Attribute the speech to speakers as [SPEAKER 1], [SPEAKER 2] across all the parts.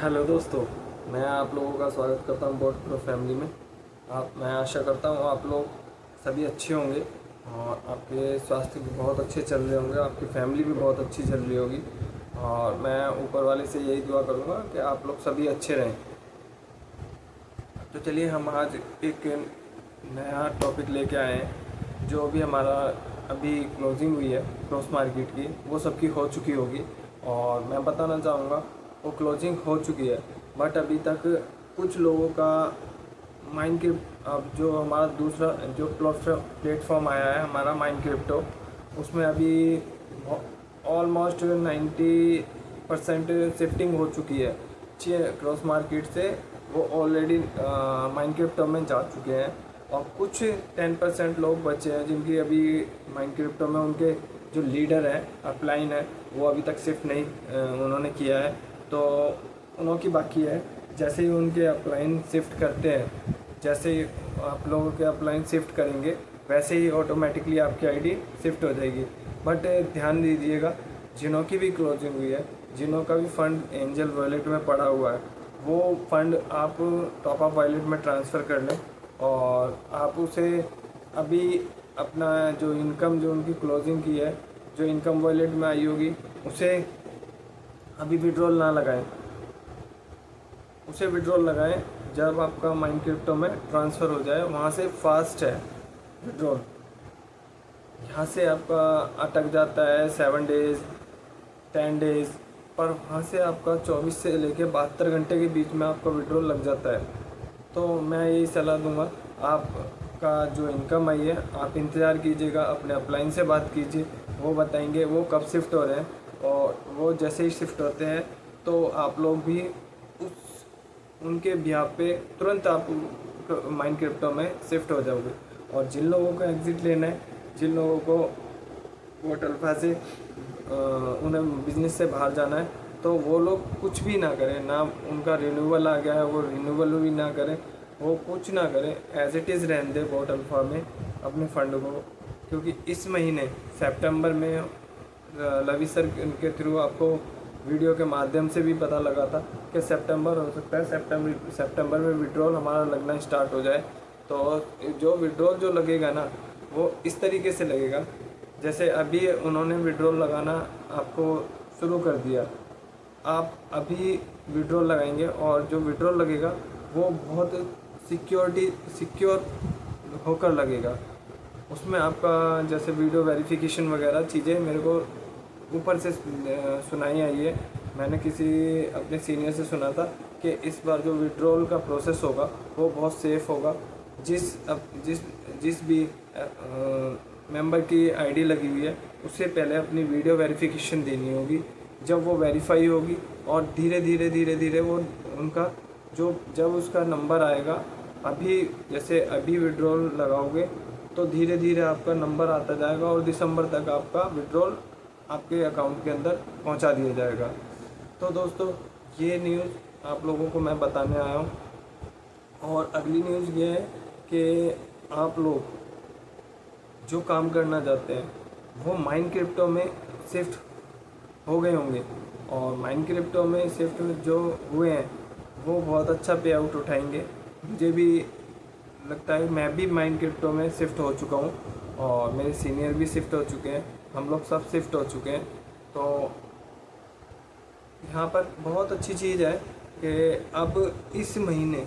[SPEAKER 1] Hello दोस्तों, मैं आप लोगों का स्वागत करता हूँ बोट प्रो फैमिली में। मैं आशा करता हूँ आप लोग सभी अच्छे होंगे और आपके स्वास्थ्य भी बहुत अच्छे चल रहे होंगे, आपकी फैमिली भी बहुत अच्छी चल रही होगी। और मैं ऊपर वाले से यही दुआ करूँगा कि आप लोग सभी अच्छे रहें। तो चलिए हम आज एक नया टॉपिक लेके आए हैं। जो भी हमारा अभी क्लोजिंग हुई है क्रॉस मार्केट की, वो सबकी हो चुकी होगी और मैं बताना चाहूँगा वो क्लोजिंग हो चुकी है। बट अभी तक कुछ लोगों का माइंड क्रिप्ट, अब जो हमारा दूसरा जो प्लेटफॉर्म आया है हमारा माइंड क्रिप्टो, उसमें अभी ऑलमोस्ट 90% शिफ्टिंग हो चुकी है क्रॉस मार्केट से। वो ऑलरेडी माइंड क्रिप्टो में जा चुके हैं और कुछ 10% लोग बचे हैं जिनकी अभी माइंड क्रिप्टो में उनके जो लीडर हैं अपलाइन है वो अभी तक शिफ्ट नहीं उन्होंने किया है, तो उन्हों की बाकी है। जैसे ही उनके अपलाइन शिफ्ट करते हैं, जैसे ही आप लोगों के अपलाइन शिफ्ट करेंगे वैसे ही ऑटोमेटिकली आपकी आईडी शिफ्ट हो जाएगी। बट ध्यान दीजिएगा, जिन्हों की भी क्लोजिंग हुई है, जिन्हों का भी फंड एंजल वॉलेट में पड़ा हुआ है, वो फंड आप टॉप अप वॉलेट में ट्रांसफ़र कर लें और आप उसे अभी अपना जो इनकम जो उनकी क्लोजिंग की है, जो इनकम वॉलेट में आई होगी, उसे अभी विड्रॉल ना लगाएं। उसे विड्रॉल लगाएं जब आपका माइंड क्रिप्टो में ट्रांसफ़र हो जाए। वहाँ से फास्ट है विड्रॉल। यहाँ से आपका अटक जाता है 7 डेज़ 10 डेज़, पर वहाँ से आपका 24 से लेकर 72 घंटे के बीच में आपका विड्रॉल लग जाता है। तो मैं यही सलाह दूंगा, आपका जो इनकम आई है आप इंतज़ार कीजिएगा, अपने अपलाइन से बात कीजिए, वो बताएंगे वो कब शिफ्ट हो रहे हैं। और वो जैसे ही शिफ्ट होते हैं तो आप लोग भी उस उनके बिहाफ पे तुरंत आप माइंड क्रिप्टो में शिफ्ट हो जाओगे। और जिन लोगों को एग्ज़िट लेना है, जिन लोगों को पोर्टल से उन्हें बिज़नेस से बाहर जाना है, तो वो लोग कुछ भी ना करें, ना उनका रिन्यूअल आ गया है वो रिन्यूअल भी ना करें, वो कुछ ना करें, एज़ इट इज़ रहने दें पोर्टल में अपने फ़ंड को। क्योंकि इस महीने सितंबर में लवी सर के थ्रू आपको वीडियो के माध्यम से भी पता लगा था कि सितंबर हो सकता है, सितंबर में विड्रॉल हमारा लगना स्टार्ट हो जाए। तो जो विड्रॉल जो लगेगा ना, वो इस तरीके से लगेगा जैसे अभी उन्होंने विड्रॉल लगाना आपको शुरू कर दिया। आप अभी विड्रॉल लगाएंगे और जो विड्रॉल लगेगा वो बहुत सिक्योर होकर लगेगा। उसमें आपका जैसे वीडियो वेरिफिकेशन वगैरह चीज़ें मेरे को ऊपर से सुनाई आई है। मैंने किसी अपने सीनियर से सुना था कि इस बार जो विड्रॉल का प्रोसेस होगा वो बहुत सेफ़ होगा। जिस भी मेंबर की आईडी लगी हुई है उससे पहले अपनी वीडियो वेरिफिकेशन देनी होगी। जब वो वेरीफाई होगी और धीरे धीरे वो उनका जब उसका नंबर आएगा, अभी जैसे अभी विड्रॉल लगाओगे तो धीरे धीरे आपका नंबर आता जाएगा और दिसंबर तक आपका विड्रॉल आपके अकाउंट के अंदर पहुंचा दिया जाएगा। तो दोस्तों, ये न्यूज़ आप लोगों को मैं बताने आया हूँ। और अगली न्यूज़ ये है कि आप लोग जो काम करना चाहते हैं वो माइंड क्रिप्टो में शिफ्ट हो गए होंगे, और माइंड क्रिप्टो में शिफ्ट जो हुए हैं वो बहुत अच्छा पे आउट उठाएंगे। मुझे भी लगता है, मैं भी माइंड क्रिप्टो में शिफ्ट हो चुका हूँ और मेरे सीनियर भी शिफ्ट हो चुके हैं, हम लोग सब शिफ्ट हो चुके हैं। तो यहाँ पर बहुत अच्छी चीज़ है कि अब इस महीने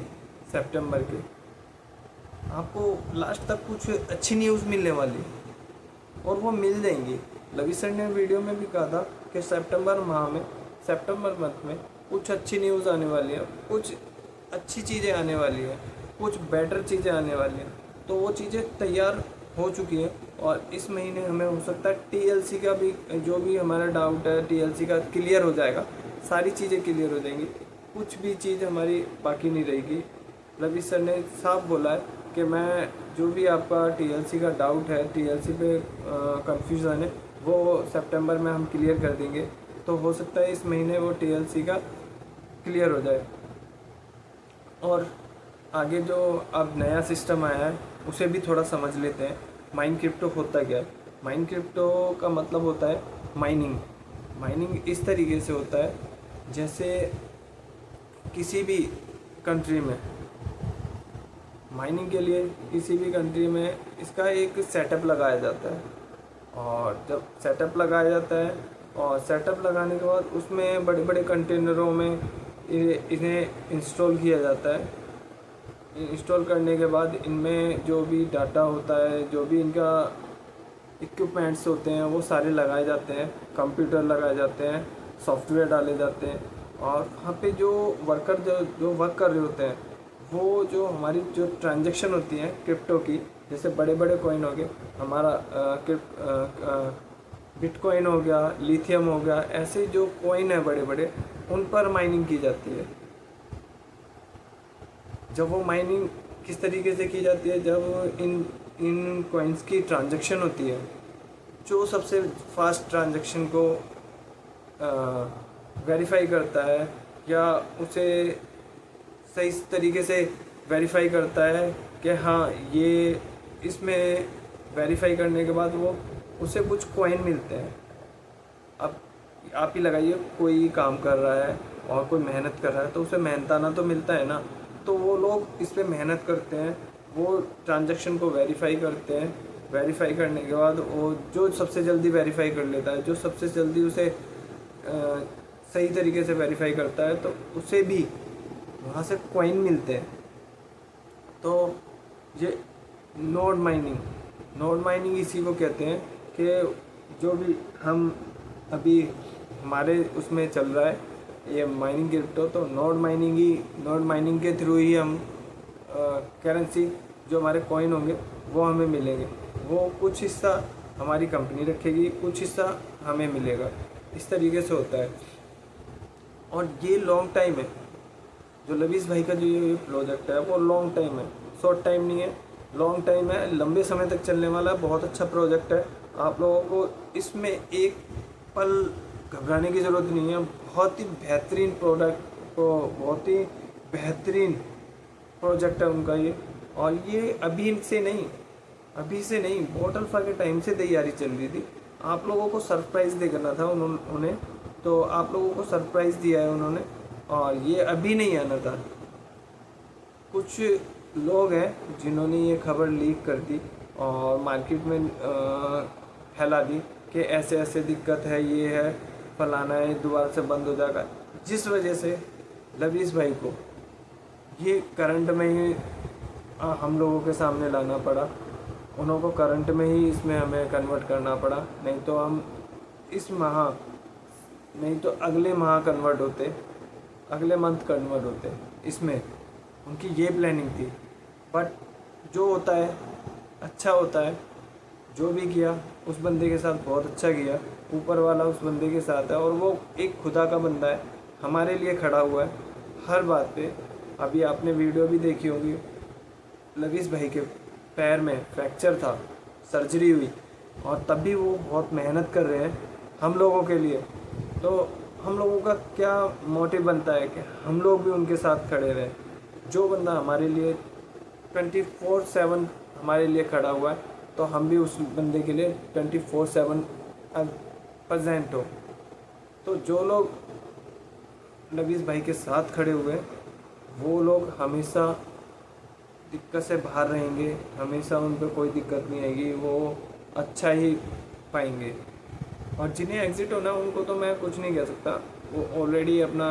[SPEAKER 1] सितंबर के आपको लास्ट तक कुछ अच्छी न्यूज़ मिलने वाली और वो मिल जाएंगी। लवी सर ने वीडियो में भी कहा था कि सितंबर मंथ में कुछ अच्छी न्यूज़ आने वाली है, कुछ अच्छी चीज़ें आने वाली है, कुछ बेटर चीज़ें आने वाली हैं। तो वो चीज़ें तैयार हो चुकी हैं और इस महीने हमें हो सकता है टीएलसी का भी, जो भी हमारा डाउट है टीएलसी का क्लियर हो जाएगा, सारी चीज़ें क्लियर हो जाएंगी, कुछ भी चीज़ हमारी बाकी नहीं रहेगी। रवि सर ने साफ बोला है कि मैं जो भी आपका टीएलसी का डाउट है, टीएलसी पे कंफ्यूजन है, वो सितंबर में हम क्लियर कर देंगे। तो हो सकता है इस महीने वो टीएलसी का क्लियर हो जाए। और आगे जो अब नया सिस्टम आया है उसे भी थोड़ा समझ लेते हैं। माइंड क्रिप्टो होता क्या है? माइंड क्रिप्टो का मतलब होता है माइनिंग। माइनिंग इस तरीके से होता है जैसे किसी भी कंट्री में, माइनिंग के लिए किसी भी कंट्री में इसका एक सेटअप लगाया जाता है। और जब सेटअप लगाया जाता है और सेटअप लगाने के बाद उसमें बड़े बड़े कंटेनरों में इन्हें इंस्टॉल किया जाता है। इंस्टॉल करने के बाद इनमें जो भी डाटा होता है, जो भी इनका इक्विपमेंट्स होते हैं, वो सारे लगाए जाते हैं, कंप्यूटर लगाए जाते हैं, सॉफ्टवेयर डाले जाते हैं। और वहाँ पे जो वर्कर जो वर्क कर रहे होते हैं, वो जो हमारी जो ट्रांजैक्शन होती है क्रिप्टो की, जैसे बड़े बड़े कॉइन हो गए, हमारा बिटकॉइन हो गया, लिथियम हो गया, ऐसे जो कॉइन है बड़े बड़े, उन पर माइनिंग की जाती है। जब वो माइनिंग किस तरीके से की जाती है, जब इन कॉइन्स की ट्रांजैक्शन होती है, जो सबसे फास्ट ट्रांजैक्शन को वेरीफाई करता है या उसे सही तरीके से वेरीफाई करता है कि हाँ ये, इसमें वेरीफाई करने के बाद वो उसे कुछ कॉइन मिलते हैं। अब आप ही लगाइए, कोई काम कर रहा है और कोई मेहनत कर रहा है तो उसे मेहनताना तो मिलता है ना, तो वो लोग इस पे मेहनत करते हैं, वो ट्रांजैक्शन को वेरीफाई करते हैं। वेरीफाई करने के बाद वो जो सबसे जल्दी वेरीफाई कर लेता है, जो सबसे जल्दी उसे सही तरीके से वेरीफाई करता है, तो उसे भी वहाँ से कॉइन मिलते हैं। तो ये नोड माइनिंग इसी को कहते हैं कि जो भी हम अभी हमारे उसमें चल रहा है ये माइनिंग क्रिप्टो, तो नोड माइनिंग के थ्रू ही हम करेंसी जो हमारे कॉइन होंगे वो हमें मिलेंगे। वो कुछ हिस्सा हमारी कंपनी रखेगी, कुछ हिस्सा हमें मिलेगा, इस तरीके से होता है। और ये लॉन्ग टाइम है, जो लवीस भाई का जो ये प्रोजेक्ट है वो लॉन्ग टाइम है, शॉर्ट टाइम नहीं है, लॉन्ग टाइम है, लंबे समय तक चलने वाला है। बहुत अच्छा प्रोजेक्ट है, आप लोगों को इसमें एक पल घबराने की ज़रूरत नहीं है। बहुत ही बेहतरीन बहुत ही बेहतरीन प्रोजेक्ट है उनका ये। और ये अभी से नहीं, बहुत अल्फा के टाइम से तैयारी चल रही थी। आप लोगों को सरप्राइज़ देना था उन्होंने, तो आप लोगों को सरप्राइज़ दिया है उन्होंने, और ये अभी नहीं आना था। कुछ लोग हैं जिन्होंने ये खबर लीक कर दी और मार्केट में फैला दी कि ऐसे ऐसे दिक्कत है, ये है, फलाना है, दोबारा से बंद हो जाएगा, जिस वजह से लवीस भाई को ये करंट में ही हम लोगों के सामने लाना पड़ा। उन्होंने करंट में ही इसमें हमें कन्वर्ट करना पड़ा, नहीं तो हम नहीं तो अगले माह कन्वर्ट होते, अगले मंथ कन्वर्ट होते। इसमें उनकी ये प्लानिंग थी, बट जो होता है अच्छा होता है। जो भी किया उस बंदे के साथ बहुत अच्छा किया, ऊपर वाला उस बंदे के साथ है, और वो एक खुदा का बंदा है, हमारे लिए खड़ा हुआ है हर बात पे। अभी आपने वीडियो भी देखी होगी, लवीस भाई के पैर में फ्रैक्चर था, सर्जरी हुई, और तब भी वो बहुत मेहनत कर रहे हैं हम लोगों के लिए। तो हम लोगों का क्या मोटिव बनता है कि हम लोग भी उनके साथ खड़े रहें। जो बंदा हमारे लिए 24/7 हमारे लिए खड़ा हुआ है, तो हम भी उस बंदे के लिए 24/7 प्रेजेंट हो। तो जो लोग लवीस भाई के साथ खड़े हुए हैं, वो लोग हमेशा दिक्कत से बाहर रहेंगे, हमेशा उन पर कोई दिक्कत नहीं आएगी, वो अच्छा ही पाएंगे। और जिन्हें एग्ज़िट होना है उनको तो मैं कुछ नहीं कह सकता, वो ऑलरेडी अपना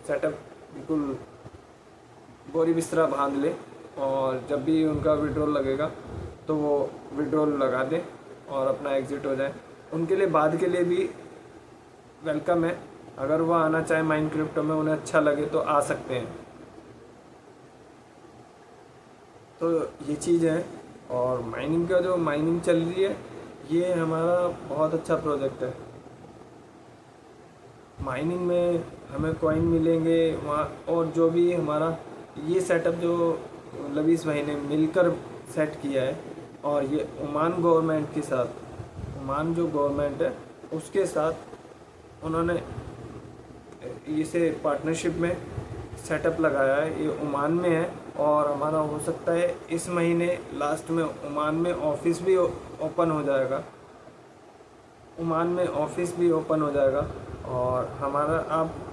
[SPEAKER 1] सेटअप बिल्कुल बोरी बिस्तरा बांध ले, और जब भी उनका विड्रॉल लगेगा तो वो विड्रॉल लगा दे और अपना एग्ज़िट हो जाए। उनके लिए बाद के लिए भी वेलकम है, अगर वो आना चाहे माइन क्रिप्टो में, उन्हें अच्छा लगे तो आ सकते हैं। तो ये चीज़ है। और माइनिंग का जो माइनिंग चल रही है, ये हमारा बहुत अच्छा प्रोजेक्ट है। माइनिंग में हमें कॉइन मिलेंगे वहाँ, और जो भी हमारा ये सेटअप जो लवीस भाई ने मिलकर सेट किया है, और ये ओमान गवर्नमेंट के साथ, ओमान जो गवर्नमेंट है उसके साथ उन्होंने इसे पार्टनरशिप में सेटअप लगाया है। ये ओमान में है, और हमारा हो सकता है इस महीने लास्ट में ओमान में ऑफिस भी ओपन हो जाएगा। ओमान में ऑफिस भी ओपन हो जाएगा, और हमारा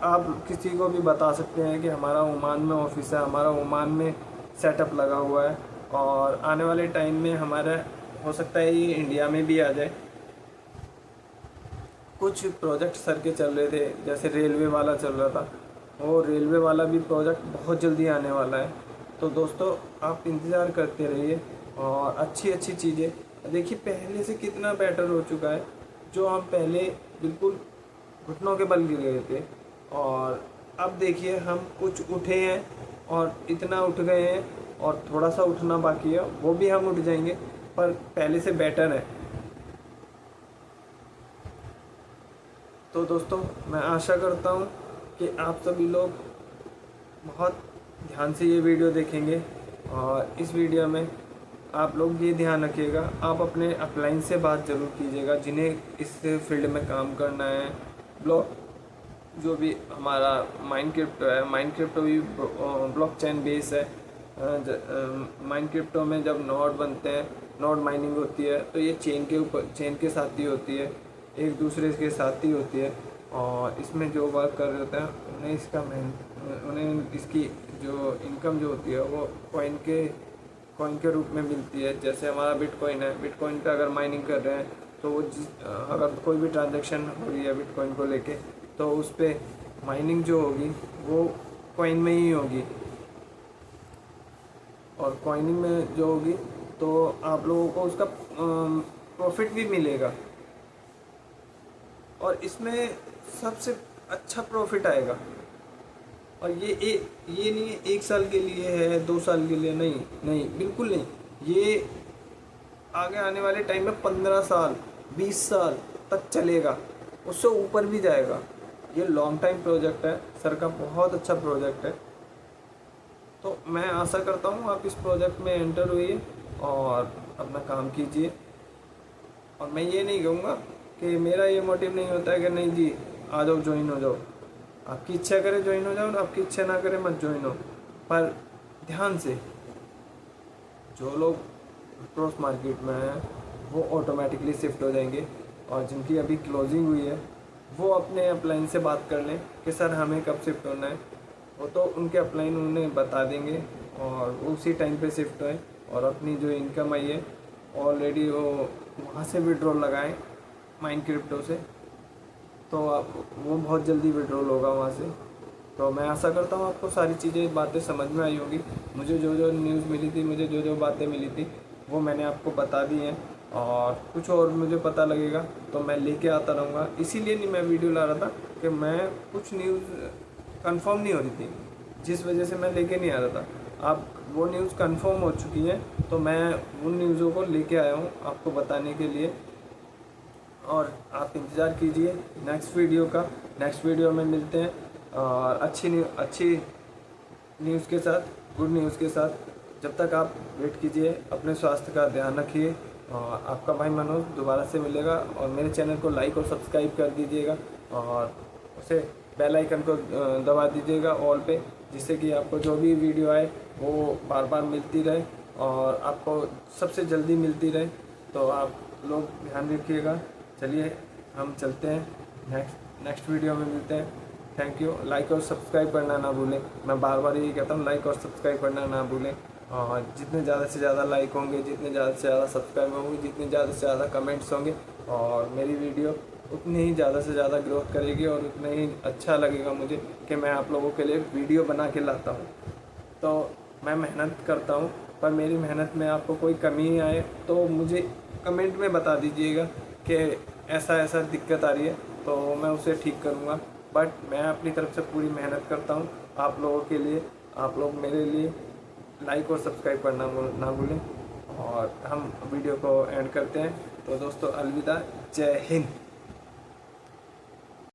[SPEAKER 1] आप किसी को भी बता सकते हैं कि हमारा ओमान में ऑफिस है, हमारा ओमान में सेटअप लगा हुआ है, और आने वाले टाइम में हमारा हो सकता है ये इंडिया में भी आ जाए। कुछ प्रोजेक्ट सर के चल रहे थे, जैसे रेलवे वाला चल रहा था, वो रेलवे वाला भी प्रोजेक्ट बहुत जल्दी आने वाला है। तो दोस्तों आप इंतज़ार करते रहिए, और अच्छी अच्छी चीज़ें देखिए पहले से कितना बेटर हो चुका है। जो हम पहले बिल्कुल घुटनों के बल गिर गए थे, और अब देखिए हम कुछ उठे हैं, और इतना उठ गए हैं, और थोड़ा सा उठना बाकी है, वो भी हम उठ जाएंगे, पर पहले से बेटर है। तो दोस्तों मैं आशा करता हूँ कि आप सभी लोग बहुत ध्यान से ये वीडियो देखेंगे, और इस वीडियो में आप लोग ये ध्यान रखिएगा, आप अपने अपलाइन से बात ज़रूर कीजिएगा जिन्हें इस फील्ड में काम करना है। जो भी हमारा माइंड क्रिप्टो है, माइंड क्रिप्टो भी ब्लॉकचेन बेस है। माइंड क्रिप्टो में जब नोड बनते हैं, नोड माइनिंग होती है, तो ये चेन के साथ ही होती है, एक दूसरे के साथ ही होती है। और इसमें जो वर्क कर रहे होते हैं उन्हें इसकी जो इनकम जो होती है वो कॉइन के रूप में मिलती है। जैसे हमारा बिटकॉइन है, बिटकॉइन पे अगर माइनिंग कर रहे हैं तो वो अगर कोई भी ट्रांजैक्शन हो रही है बिटकॉइन को लेके, तो उस पर माइनिंग जो होगी वो कॉइन में ही होगी, और कॉइनिंग में जो होगी तो आप लोगों को उसका प्रॉफिट भी मिलेगा, और इसमें सबसे अच्छा प्रॉफिट आएगा। और ये नहीं है 1 साल के लिए है, 2 साल के लिए, नहीं बिल्कुल नहीं। ये आगे आने वाले टाइम में 15 साल 20 साल तक चलेगा, उससे ऊपर भी जाएगा। ये लॉन्ग टाइम प्रोजेक्ट है, सर का बहुत अच्छा प्रोजेक्ट है। तो मैं आशा करता हूँ आप इस प्रोजेक्ट में एंटर होइए और अपना काम कीजिए। और मैं ये नहीं कहूँगा कि मेरा ये मोटिव नहीं होता है कि नहीं जी आ जाओ, ज्वाइन हो जाओ। आपकी इच्छा करे ज्वाइन हो जाओ, और आपकी इच्छा ना करे मत ज्वाइन हो। पर ध्यान से, जो लोग क्रॉस मार्केट में हैं वो ऑटोमेटिकली शिफ्ट हो जाएंगे, और जिनकी अभी क्लोजिंग हुई है वो अपने अपलाइन से बात कर लें कि सर हमें कब शिफ्ट होना है। वो तो उनके अपलाइन उन्हें बता देंगे, और उसी टाइम पे शिफ्ट होएं, और अपनी जो इनकम आई है ऑलरेडी वो वहाँ से विड्रॉल लगाएं माइंड क्रिप्टो से, तो आप वो बहुत जल्दी विड्रॉल होगा वहाँ से। तो मैं आशा करता हूँ आपको सारी चीज़ें बातें समझ में आई होगी। मुझे जो जो न्यूज़ मिली थी, मुझे जो जो बातें मिली थी वो मैंने आपको बता दी हैं, और कुछ और मुझे पता लगेगा तो मैं लेके आता रहूँगा। इसीलिए नहीं मैं वीडियो ला रहा था कि मैं कुछ न्यूज़ कंफर्म नहीं हो रही थी, जिस वजह से मैं लेके नहीं आ रहा था। आप वो न्यूज़ कंफर्म हो चुकी है, तो मैं उन न्यूज़ों को लेके आया हूँ आपको बताने के लिए। और आप इंतज़ार कीजिए नेक्स्ट वीडियो का। नेक्स्ट वीडियो में मिलते हैं, और अच्छी न्यूज़ के साथ, गुड न्यूज़ के साथ। जब तक आप वेट कीजिए, अपने स्वास्थ्य का ध्यान रखिए, और आपका भाई मनोज दोबारा से मिलेगा। और मेरे चैनल को लाइक और सब्सक्राइब कर दीजिएगा, और उसे बेल आइकन को दबा दीजिएगा ऑल पे, जिससे कि आपको जो भी वीडियो आए वो बार बार मिलती रहे, और आपको सबसे जल्दी मिलती रहे। तो आप लोग ध्यान रखिएगा। चलिए हम चलते हैं, नेक्स्ट वीडियो में मिलते हैं। Thank you. लाइक और सब्सक्राइब करना ना भूलें। मैं बार बार यही कहता हूँ, लाइक और सब्सक्राइब करना ना भूलें। और जितने ज़्यादा से ज़्यादा लाइक होंगे, जितने ज़्यादा से ज़्यादा सब्सक्राइब होंगे, जितने ज़्यादा से ज़्यादा कमेंट्स होंगे, और मेरी वीडियो उतनी ही ज़्यादा से ज़्यादा ग्रोथ करेगी, और उतना ही अच्छा लगेगा मुझे कि मैं आप लोगों के लिए वीडियो बना के लाता हूँ। तो मैं मेहनत करता हूँ, पर मेरी मेहनत में आपको कोई कमी आए तो मुझे कमेंट में बता दीजिएगा कि ऐसा दिक्कत आ रही है, तो मैं उसे ठीक करूँगा। बट मैं अपनी तरफ से पूरी मेहनत करता हूँ आप लोगों के लिए। आप लोग मेरे लिए लाइक और सब्सक्राइब करना ना भूलें, और हम वीडियो को एंड करते हैं। तो दोस्तों अलविदा, जय हिंद।